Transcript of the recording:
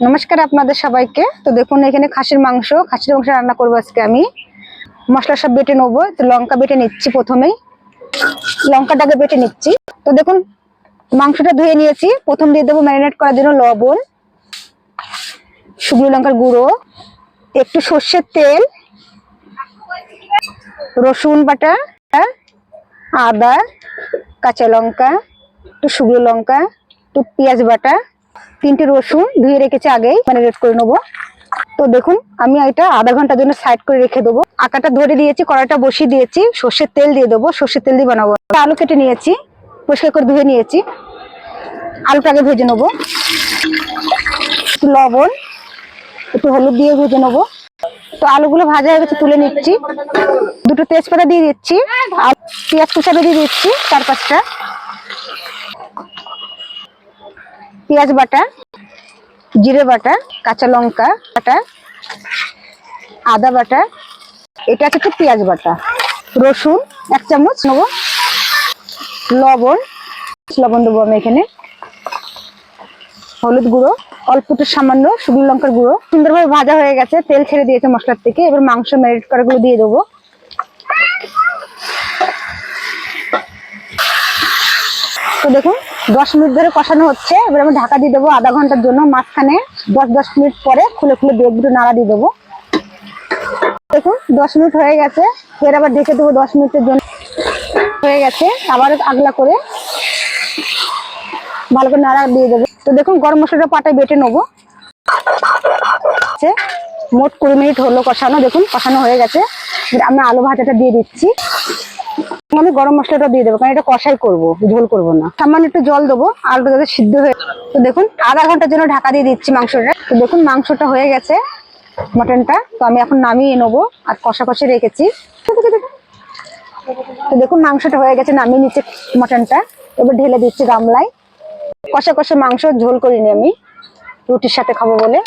নমস্কার আপনাদের সবাইকে। তো দেখুন এখানে খাসির মাংস রান্না করবো আজকে। আমি মশলা সব বেটে নেবো। তো লঙ্কা বেটে নিচ্ছি, প্রথমেই লঙ্কাটাকে বেটে নিচ্ছি। তো দেখুন মাংসটা ধুয়ে নিয়েছি। প্রথম দিয়ে দেবো ম্যারিনেট করার জন্য লবণ, শুকনো লঙ্কার গুঁড়ো, একটু সর্ষের তেল, রসুন বাটা, আদা, কাঁচা লঙ্কা, একটু শুকনো লঙ্কা, একটু পেঁয়াজ বাটা, 3টে রসুন ধুয়ে রেখেছি, আগেই ম্যারিনেট করে নেবো। তো দেখুন আমি এটা আধা ঘন্টার জন্য সাইড করে রেখে দেবো। আটাটা ধরে দিয়েছি, কড়াইটা বসিয়ে দিয়েছি, সর্ষের তেল দিয়ে দেবো। সর্ষের তেল দিয়ে বানাবো। আলু কেটে নিয়েছি, পরিষ্কার করে ধুয়ে নিয়েছি। আলুটাকে ভেজে নেবো, একটু লবণ, একটু হলুদ দিয়ে ভেজে নেবো। তো আলুগুলো ভাজা হয়ে গেছে, তুলে নিচ্ছি। 2টো তেজপাতা দিয়ে দিচ্ছি, আর পেঁয়াজ কুচানো দিয়ে দিচ্ছি 4-5টা, পেঁয়াজ বাটা, জিরে বাটা, কাঁচা লঙ্কা বাটা, আদা বাটা, এটা হচ্ছে পেঁয়াজ বাটা, রসুন 1 চামচ নেবো, লবণ দেবো আমি এখানে, হলুদ গুঁড়ো অল্প, একটু সামান্য শুকনো লঙ্কার গুঁড়ো। সুন্দরভাবে ভাজা হয়ে গেছে, তেল ছেড়ে দিয়েছে মশলার থেকে। এবার মাংস ম্যারিনেট করাগুলো দিয়ে দেবো। তো দেখুন 10 মিনিট ধরে কষানো হচ্ছে। এবার আমি ঢাকা দিয়ে দেবো আধা ঘন্টার জন্য। মাঝখানে 10 মিনিট পরে খুলে একটু নাড়া দিয়ে দেবো। দেখুন 10 মিনিট হয়ে গেছে, ফের আবার ঢেকে দেবো 10 মিনিটের জন্য। হয়ে গেছে, আবার আগলা করে ভালো করে নাড়া দিয়ে দেবো। তো দেখুন গরম মশলাটা পাটায় বেটে নেবো। মোট 20 মিনিট হলো কষানো। দেখুন কষানো হয়ে গেছে। আমি আলু ভাজাটা দিয়ে দিচ্ছি। আমি গরম মশলাটা দিয়ে দেবো, কারণ এটা কষাই করবো, ঝোল করবো না। সামান্য একটু জল দেবো, আলুটা যাতে সিদ্ধ হয়ে। তো দেখুন আধা ঘন্টার জন্য ঢাকা দিয়ে দিচ্ছি মাংসটা। তো দেখুন মাংসটা হয়ে গেছে, মটনটা। তো আমি এখন নামিয়ে নেবো, আর কষা রেখেছি। তো দেখুন মাংসটা হয়ে গেছে, নামিয়ে নিচ্ছে মটনটা। এবার ঢেলে দিচ্ছি গামলায়। কষা মাংস ঝোল করিনি আমি, রুটির সাথে খাবো বলে।